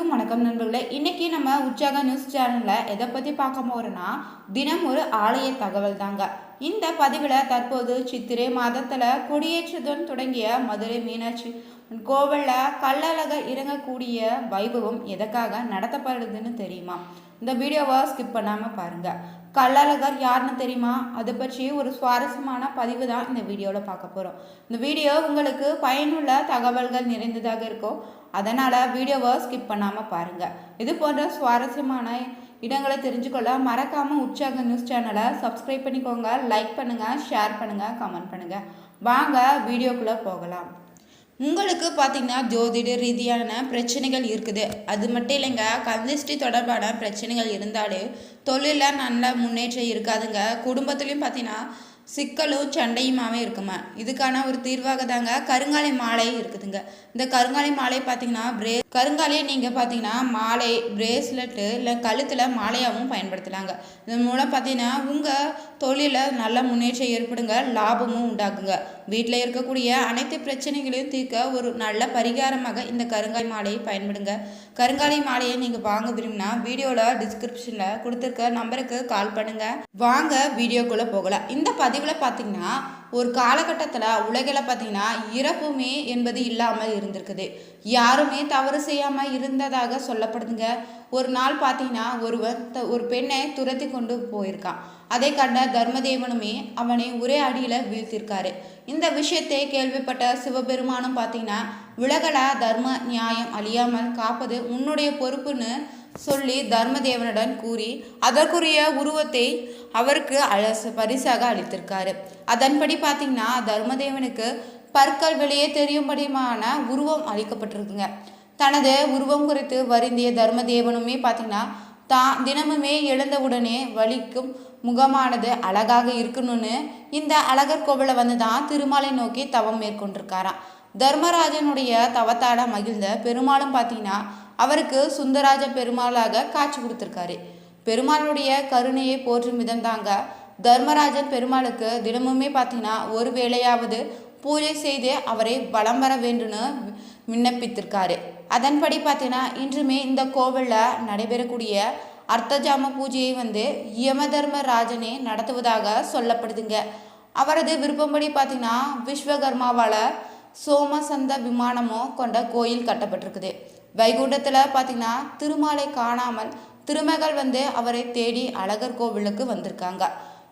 அனைவருக்கும் வணக்கம் நண்பர்களே. இன்னைக்கு நம்ம உற்சாக நியூஸ் சேனல்ல எதை பத்தி பார்க்க போறோம்னா, தினம் ஒரு ஆலய தகவல் தாங்க. இந்த பதிவில் தற்போது சித்திரை மாதத்துல கொடியேற்றத்துடன் தொடங்கிய மதுரை மீனாட்சி கோவில்ல கள்ளழகர் இறங்கக்கூடிய வைபவம் எதற்காக நடத்தப்படுதுன்னு தெரியுமா? இந்த வீடியோவை ஸ்கிப் பண்ணாம பாருங்க. கள்ளழகர் யாருன்னு தெரியுமா? அதை பற்றி ஒரு சுவாரஸ்யமான பதிவு தான் இந்த வீடியோவில் பார்க்க போகிறோம். இந்த வீடியோ உங்களுக்கு பயனுள்ள தகவல்கள் நிறைந்ததாக இருக்கும். அதனால் வீடியோவை ஸ்கிப் பண்ணாமல் பாருங்கள். இது போன்ற சுவாரஸ்யமான இடங்களை தெரிஞ்சுக்கொள்ள மறக்காமல் உற்சாக நியூஸ் சேனலை சப்ஸ்கிரைப் பண்ணிக்கோங்க. லைக் பண்ணுங்கள், ஷேர் பண்ணுங்கள், கமெண்ட் பண்ணுங்கள். வாங்க வீடியோக்குள்ளே போகலாம். உங்களுக்கு பார்த்தீங்கன்னா ஜோதிட ரீதியான பிரச்சனைகள் இருக்குது. அது மட்டும் இல்லைங்க, கந்திஷ்டி தொடர்பான பிரச்சனைகள் இருந்தாலே தொழிலில் நல்ல முன்னேற்றம் இருக்காதுங்க. குடும்பத்துலேயும் பார்த்தீங்கன்னா சிக்கலும் சண்டையுமாவே இருக்குமா. இதுக்கான ஒரு தீர்வாக தாங்க கருங்காலி மாலை இருக்குதுங்க. இந்த கருங்காலி மாலை பார்த்தீங்கன்னா கருங்காலியை நீங்கள் பார்த்தீங்கன்னா மாலை, பிரேஸ்லெட்டு இல்லை கழுத்தில் மாலையாகவும் பயன்படுத்தலாங்க. இதன் மூலம் பார்த்தீங்கன்னா உங்கள் தொழிலில் நல்ல முன்னேற்றம் ஏற்படுங்க, லாபமும் உண்டாகுங்க. வீட்டில் இருக்கக்கூடிய அனைத்து பிரச்சனைகளையும் தீர்க்க ஒரு நல்ல பரிகாரமாக இந்த கருங்காலி மாலையை பயன்படுங்க. கருங்காலி மாலையை நீங்கள் வாங்க விரும்பினா வீடியோவில் டிஸ்கிரிப்ஷனில் கொடுத்துருக்க நம்பருக்கு கால் பண்ணுங்கள். வாங்க வீடியோக்குள்ளே போகலாம். இந்த பதிவில் பார்த்தீங்கன்னா ஒரு காலகட்டத்தில் உலகில் பார்த்தீங்கன்னா இறப்புமே என்பது இல்லாமல் இருந்திருக்குது. யாருமே தவறு செய்யாமல் இருந்ததாக சொல்லப்படுதுங்க. ஒரு நாள் பார்த்தீங்கன்னா ஒரு பெண்ணை துரத்தி கொண்டு போயிருக்கான். அதை கண்ட தர்மதேவனுமே அவனை ஒரே அடியில் வீழ்த்திருக்காரு. இந்த விஷயத்தை கேள்விப்பட்ட சிவபெருமானும் பார்த்தீங்கன்னா உலகள தர்ம நியாயம் அழியாமல் காப்பது உன்னுடைய பொறுப்புன்னு சொல்லி தர்மதேவனுடன் கூறி அதற்குரிய உருவத்தை அவருக்கு பரிசாக அளித்திருக்காரு. அதன்படி பார்த்தீங்கன்னா தர்மதேவனுக்கு பற்கள் வெளியே தெரியும்படியான உருவம் அளிக்கப்பட்டிருக்குங்க. தனது உருவம் குறித்து வருந்திய தர்மதேவனுமே பார்த்தீங்கன்னா தினமுமே எழுந்தவுடனே வலிக்கும் முகமானது அழகாக இருக்கணும்னு இந்த அழகர் கோவிலை வந்து தான் திருமாலை நோக்கி தவம் மேற்கொண்டிருக்காராம். தர்மராஜனுடைய தவத்தாட மகிழ்ந்த பெருமாளும் பார்த்தீங்கன்னா அவருக்கு சுந்தராஜ பெருமாளாக காட்சி கொடுத்துருக்காரு. பெருமாளுடைய கருணையை போற்றும் விதம் தாங்க தர்மராஜன் பெருமாளுக்கு தினமுமே பார்த்தீங்கன்னா ஒரு வேளையாவது பூஜை செய்து அவரை வலம் வர வேண்டும்னு விண்ணப்பித்திருக்காரு. அதன்படி பார்த்தீங்கன்னா இன்றுமே இந்த கோவிலில் நடைபெறக்கூடிய அர்த்தஜாம பூஜையை வந்து யமதர்மராஜனே நடத்துவதாக சொல்லப்படுதுங்க. அவரது விருப்பப்படி பார்த்தீங்கன்னா விஸ்வகர்மாவால் சோமசந்த விமானமோ கொண்ட கோயில் கட்டப்பட்டிருக்குது. வைகுண்டத்தில் பார்த்தீங்கன்னா திருமாலை காணாமல் திருமகள் வந்து அவரை தேடி அழகர் கோவிலுக்கு வந்திருக்காங்க.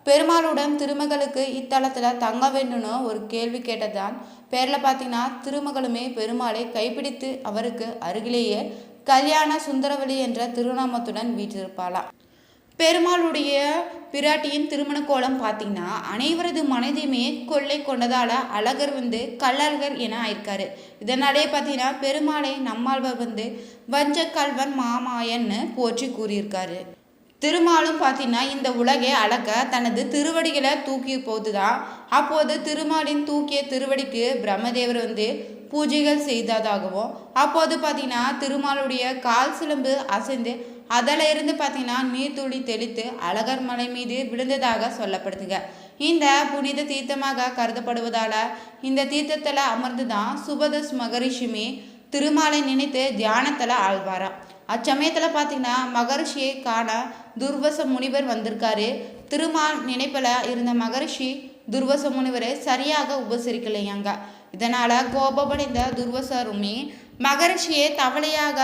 பெருமாளுடன் திருமகளுக்கு இத்தலத்தில் தங்க வேண்டும்னு ஒரு கேள்வி கேட்டதான் பேரில் பார்த்தீங்கன்னா திருமகளுமே பெருமாளை கைப்பிடித்து அவருக்கு அருகிலேயே கல்யாண சுந்தரவழி என்ற திருநாமத்துடன் வீற்றிருப்பாளாம். பெருமாளுடைய பிராட்டியின் திருமண கோலம் பார்த்தீங்கன்னா அனைவரது மனதையுமே கொள்ளை கொண்டதால அழகர் வந்து கள்ளழகர் என ஆயிருக்காரு. இதனாலே பார்த்தீங்கன்னா பெருமாளை நம்மாழ்வார் வந்து வஞ்ச கல்வன் மாமாயன்னு போற்றி கூறியிருக்காரு. திருமாலும் பார்த்தீங்கன்னா இந்த உலகை அளக்க தனது திருவடிகளை தூக்கி போதுதான். அப்போது திருமாலின் தூக்கிய திருவடிக்கு பிரம்மதேவர் வந்து பூஜைகள் செய்ததாகவும் அப்போது பார்த்தீங்கன்னா திருமாலுடைய கால் சிலம்பு அசைந்து அதில் இருந்து பார்த்தீங்கன்னா நீர்த்துளி தெளித்து அழகர் மலை மீது விழுந்ததாக சொல்லப்படுதுங்க. இந்த புனித தீர்த்தமாக கருதப்படுவதால இந்த தீர்த்தத்தில் அமர்ந்து தான் சுபதஸ் மகரிஷியுமே திருமாலை நினைத்து தியானத்தில் ஆழ்வாராம். அச்சமயத்தில் பார்த்தீங்கன்னா மகரிஷியை காண துர்வச முனிவர் வந்திருக்காரு. திருமால் நினைப்பில் இருந்த மகரிஷி துர்வச முனிவரை சரியாக உபசரிக்கலையாங்க. இதனால் கோபமடைந்த துர்வசருமே மகரிஷியை தவளையாக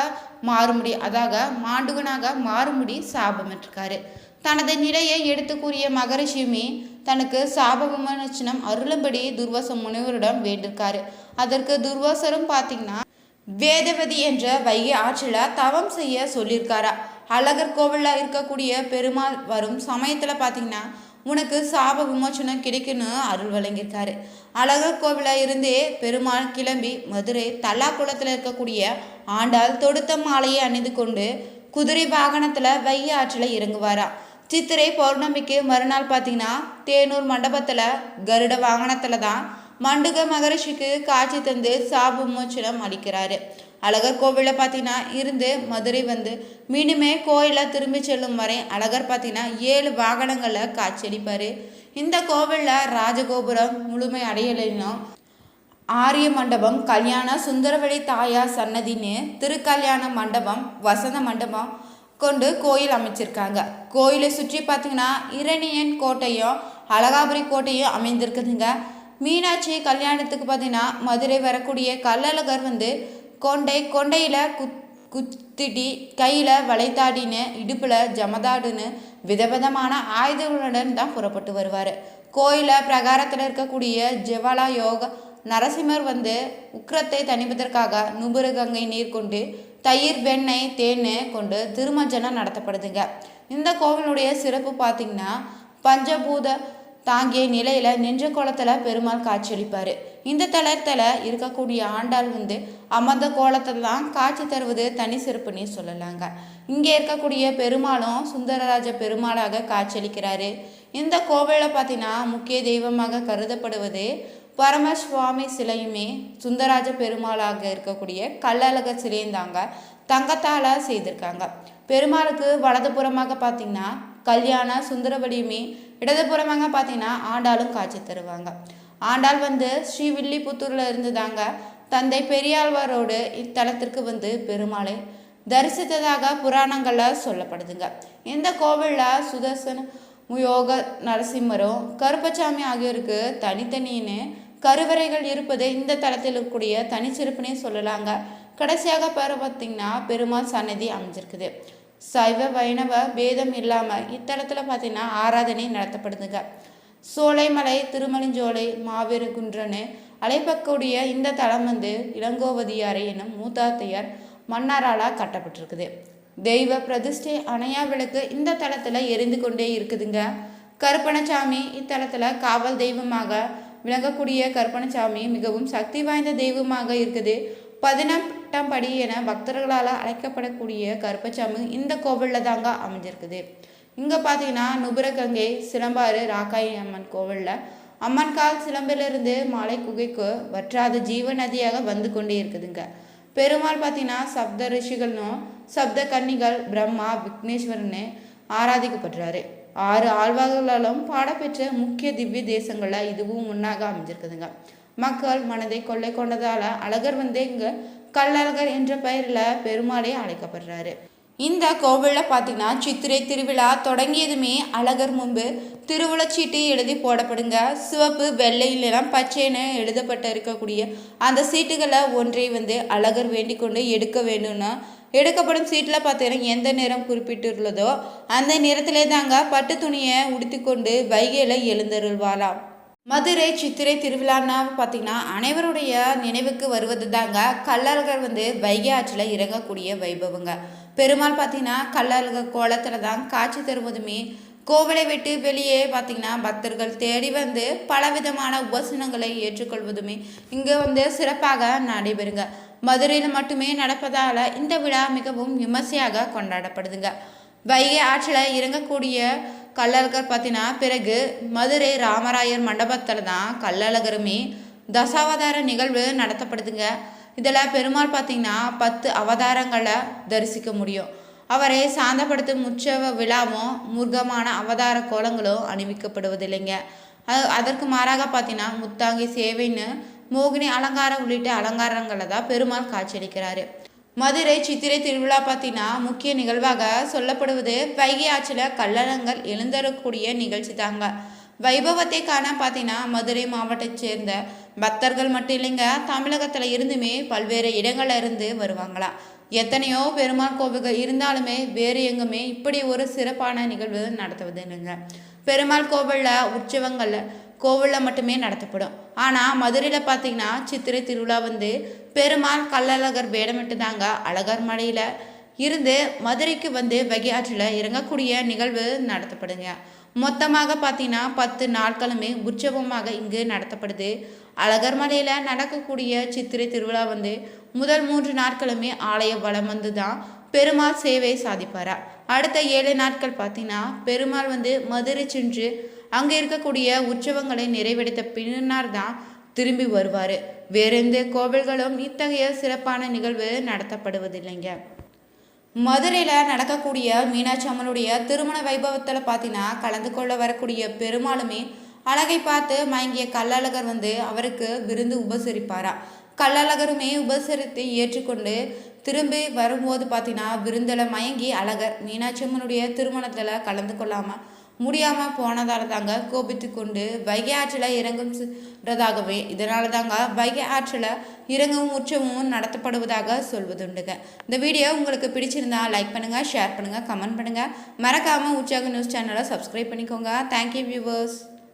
மாறுமுடி அதாக மாண்டுவனாக மாறுமுடி சாபமிட்டிருக்காரு. தனது நிலையை எடுத்து கூறிய மகரிஷியுமே தனக்கு சாப விமோசனம் அருளும்படி துர்வச முனிவரிடம் வேண்டியிருக்காரு. அதற்கு துர்வாசரும் பார்த்தீங்கன்னா வேதவதி என்ற வைகை ஆற்றில் தவம் செய்ய சொல்லியிருக்காரா. அழகர் கோவிலில் இருக்கக்கூடிய பெருமாள் வரும் சமயத்தில் பார்த்தீங்கன்னா உனக்கு சாப விமோசனம் கிடைக்குன்னு அருள் வழங்கியிருக்காரு. அழகர் கோவிலில் இருந்தே பெருமாள் கிளம்பி மதுரை தல்லாக்குளத்தில் இருக்கக்கூடிய ஆண்டாள் தொடுத்த மாலையை அணிந்து கொண்டு குதிரை வாகனத்தில் வைகை ஆற்றில் இறங்குவாரா. சித்திரை பௌர்ணமிக்கு மறுநாள் பார்த்தீங்கன்னா தேனூர் மண்டபத்தில் கருட வாகனத்தில் தான் மண்டுக மகரிஷிக்கு காட்சி தந்து சாப விமோசனம் அளிக்கிறாரு. அழகர் கோவிலில் பார்த்தீங்கன்னா இருந்து மதுரை வந்து மீண்டுமே கோயிலை திரும்பி செல்லும் வரை அழகர் பார்த்தீங்கன்னா 7 வாகனங்களில் காட்சியளிப்பார். இந்த கோவிலில் ராஜகோபுரம் முழுமை அடையலைனும் ஆரிய மண்டபம், கல்யாண சுந்தரவழி தாயார் சன்னதின்னு திருக்கல்யாண மண்டபம், வசந்த மண்டபம் கொண்டு கோயில் அமைச்சிருக்காங்க. கோயிலை சுற்றி பார்த்தீங்கன்னா இரணியன் கோட்டையும் அழகாபுரி கோட்டையும் அமைந்திருக்குதுங்க. மீனாட்சி கல்யாணத்துக்கு பார்த்தீங்கன்னா மதுரை வரக்கூடிய கள்ளழகர் கொண்டையில் குத்திட்டி, கையில் வளைத்தாடின்னு, இடுப்பில் ஜமதாடுன்னு விதவிதமான ஆயுதங்களுடன் தான் புறப்பட்டு வருவார். கோயிலில் பிரகாரத்தில் இருக்கக்கூடிய ஜெவாலா யோக நரசிம்மர் உக்கிரத்தை தணிப்பதற்காக நுபுரு கங்கை நீர் கொண்டு தயிர், வெண்ணெய், தேன் கொண்டு திருமஞ்சனம் நடத்தப்படுதுங்க. இந்த கோவிலுடைய சிறப்பு பார்த்திங்கன்னா பஞ்சபூத தாங்கிய நிலையில் நின்ற கோலத்தில் பெருமாள் காட்சியளிப்பார். இந்த தளத்தில் இருக்கக்கூடிய ஆண்டாள் அமர்ந்த கோலத்தில் தான் காட்சி தருவது தனி சிறப்புன்னு சொல்லலாங்க. இங்கே இருக்கக்கூடிய பெருமாளும் சுந்தரராஜ பெருமாளாக காட்சியளிக்கிறாரு. இந்த கோவிலில் பார்த்தீங்கன்னா முக்கிய தெய்வமாக கருதப்படுவது பரமசுவாமி சிலையுமே சுந்தரராஜ பெருமாளாக இருக்கக்கூடிய கள்ளழகர் சிலையும் தாங்க தங்கத்தால் செய்திருக்காங்க. பெருமாளுக்கு வலதுபுறமாக பார்த்தீங்கன்னா கல்யாண சுந்தரவடியுமே, இடதுபுறமாக பார்த்தீங்கன்னா ஆண்டாளும் காட்சி தருவாங்க. ஆண்டாள் ஸ்ரீவில்லிபுத்தூரில் இருந்து தாங்க தந்தை பெரியாழ்வாரோடு இத்தலத்திற்கு பெருமாளை தரிசித்ததாக புராணங்களில் சொல்லப்படுதுங்க. இந்த கோவிலில் சுதர்சன யோக நரசிம்மரும் கருப்பசாமி ஆகியோருக்கு தனித்தனின்னு கருவறைகள் இருப்பது இந்த தலத்தில் இருக்கக்கூடிய தனிச்சிறப்புனே சொல்லலாங்க. கடைசியாக பார்த்தீங்கன்னா பெருமாள் சன்னதி அமைஞ்சிருக்குது. சைவ வைணவ பேதம் இல்லாமல் இத்தலத்தில் பார்த்தீங்கன்னா ஆராதனை நடத்தப்படுதுங்க. சோலைமலை திருமலிஞ்சோலை மாவீர குன்றன்னு அழைப்பக்கூடிய இந்த தலம் இளங்கோவதியாரை என்னும் மூதாத்தையார் மன்னாரால் கட்டப்பட்டிருக்குது. தெய்வ பிரதிஷ்டை அணையா விளக்கு இந்த தலத்தில் எரிந்து கொண்டே இருக்குதுங்க. கருப்பணசாமி இத்தலத்தில் காவல் தெய்வமாக விளங்கக்கூடிய கருப்பணசாமி மிகவும் சக்தி வாய்ந்த தெய்வமாக இருக்குது. 18ஆம் படி என பக்தர்களால் அழைக்கப்படக்கூடிய கருப்பசாமி இந்த கோவிலில் தாங்க அமைஞ்சிருக்குது. இங்கே பார்த்தீங்கன்னா நுபுரகங்கை சிலம்பாறு ராக்காயி அம்மன் கோவிலில் அம்மன் கால் சிலம்பிலிருந்து மாலை குகைக்கு வற்றாத ஜீவ நதியாக வந்து கொண்டே இருக்குதுங்க. பெருமாள் பார்த்தீங்கன்னா சப்த ரிஷிகளும் சப்த கன்னிகள் பிரம்மா விக்னேஸ்வரன்னு ஆராதிக்கப்படுறாரு. 6 ஆழ்வார்களாலும் பாடப்பெற்ற முக்கிய திவ்ய தேசங்களில் இதுவும் முன்னாக அமைஞ்சிருக்குதுங்க. மக்கள் மனதை கொள்ளை கொண்டதால் அழகர் இங்கே கள்ளழகர் என்ற பெயரில் பெருமாளே அழைக்கப்படுறாரு. இந்த கோவிலில் பார்த்தீங்கன்னா சித்திரை திருவிழா தொடங்கியதுமே அழகர் முன்பு திருவுளச்சீட்டு எழுதி போடப்படுங்க. சிவப்பு, வெள்ளை இல்லைனா பச்சைன்னு எழுதப்பட்டு இருக்கக்கூடிய அந்த சீட்டுகளை ஒன்றை அழகர் வேண்டிக் கொண்டு எடுக்க வேண்டும்னா எடுக்கப்படும் சீட்டில் பார்த்தீங்கன்னா எந்த நிறம் குறிப்பிட்டுள்ளதோ அந்த நிறத்திலே தாங்க பட்டு துணியை உடுத்தி கொண்டு வைகையில் எழுந்தருள்வாளாம். மதுரை சித்திரை திருவிழான்னா பார்த்தீங்கன்னா அனைவருடைய நினைவுக்கு வருவது தாங்க கள்ளழகர் வைகை ஆற்றில் இறங்கக்கூடிய வைபவங்க. பெருமாள் பார்த்தீங்கன்னா கள்ளழகர் கோலத்தில் தான் காட்சி தருவதுமே கோவிலை விட்டு வெளியே பார்த்தீங்கன்னா பக்தர்கள் தேடி பலவிதமான உபசனங்களை ஏற்றுக்கொள்வதுமே இங்கே சிறப்பாக நடைபெறுங்க. மதுரையில் மட்டுமே நடப்பதால் இந்த விழா மிகவும் விமர்சையாக கொண்டாடப்படுதுங்க. வைகை ஆற்றில் இறங்கக்கூடிய கள்ளழகர் பார்த்தீங்கன்னா பிறகு மதுரை ராமராயர் மண்டபத்தில் தான் கள்ளழகருமே தசாவதார நிகழ்வு நடத்தப்படுதுங்க. இதில் பெருமாள் பார்த்தீங்கன்னா 10 அவதாரங்களை தரிசிக்க முடியும். அவரை சாந்தப்படுத்தும் உற்சவ விழாவும் முருகமான அவதார கோலங்களும் அணிவிக்கப்படுவதில்லைங்க. அதற்கு மாறாக பார்த்தீங்கன்னா முத்தாங்கி சேவைன்னு மோகினி அலங்காரம் உள்ளிட்ட அலங்காரங்களை தான் பெருமாள் காட்சியளிக்கிறாரு. மதுரை சித்திரை திருவிழா பார்த்தீங்கன்னா முக்கிய நிகழ்வாக சொல்லப்படுவது வைகை ஆற்றில் கள்ளழகர் எழுந்தரக்கூடிய நிகழ்ச்சி தாங்க. வைபவத்தை காண பார்த்தீங்கன்னா மதுரை மாவட்டத்தை சேர்ந்த பக்தர்கள் மட்டும் இல்லைங்க, தமிழகத்தில் இருந்துமே பல்வேறு இடங்கள்ல இருந்து வருவாங்களாம். எத்தனையோ பெருமாள் கோவில்கள் இருந்தாலுமே வேறு எங்குமே இப்படி ஒரு சிறப்பான நிகழ்வு நடத்துவது இல்லைங்க. பெருமாள் கோவிலில் உற்சவங்கள் கோவிலில் மட்டுமே நடத்தப்படும். ஆனால் மதுரையில் பார்த்தீங்கன்னா சித்திரை திருவிழா பெருமாள் கள்ளழகர் வேடமிட்டு தாங்க அழகர் மலையில் இருந்து மதுரைக்கு வைகை ஆற்றில் இறங்கக்கூடிய நிகழ்வு நடத்தப்படுங்க. மொத்தமாக பார்த்தீங்கன்னா 10 நாட்களுமே உற்சவமாக இங்கு நடத்தப்படுது. அழகர் மலையில் நடக்கக்கூடிய சித்திரை திருவிழா முதல் 3 நாட்களுமே ஆலய வளம் தான் பெருமாள் சேவை சாதிப்பாரா. அடுத்த 7 நாட்கள் பார்த்தீங்கன்னா பெருமாள் மதுரை சென்று அங்கே இருக்கக்கூடிய உற்சவங்களை நிறைவேற்ற பின்னர் தான் திரும்பி வருவார். வேற எந்த கோவில்களும் இத்தகைய சிறப்பான நிகழ்வு நடத்தப்படுவதில்லைங்க. மதுரையில் நடக்கக்கூடிய மீனாட்சி அம்மனுடைய திருமண வைபவத்தில் பார்த்தீங்கன்னா கலந்து கொள்ள வரக்கூடிய பெருமாளுமே அழகை பார்த்து மயங்கிய கள்ளழகர் அவருக்கு விருந்து உபசரிப்பாரா. கள்ளழகருமே உபசரித்து ஏற்றுக்கொண்டு திரும்பி வரும்போது பார்த்தீங்கன்னா விருந்தில் மயங்கி அழகர் மீனாட்சி அம்மனுடைய திருமணத்தில் கலந்து கொள்ளாமல் முடியாமல் போனதால தாங்க கோபித்து கொண்டு வைகை ஆற்றில் இறங்குறதாகவே இதனால தாங்க வைகை ஆற்றில் இறங்கவும் உற்சவமும் நடத்தப்படுவதாக சொல்வதுண்டுங்க. இந்த வீடியோ உங்களுக்கு பிடிச்சிருந்தா லைக் பண்ணுங்கள், ஷேர் பண்ணுங்கள், கமெண்ட் பண்ணுங்கள். மறக்காமல் உற்சாக நியூஸ் சேனலை சப்ஸ்கிரைப் பண்ணிக்கோங்க. Thank you viewers.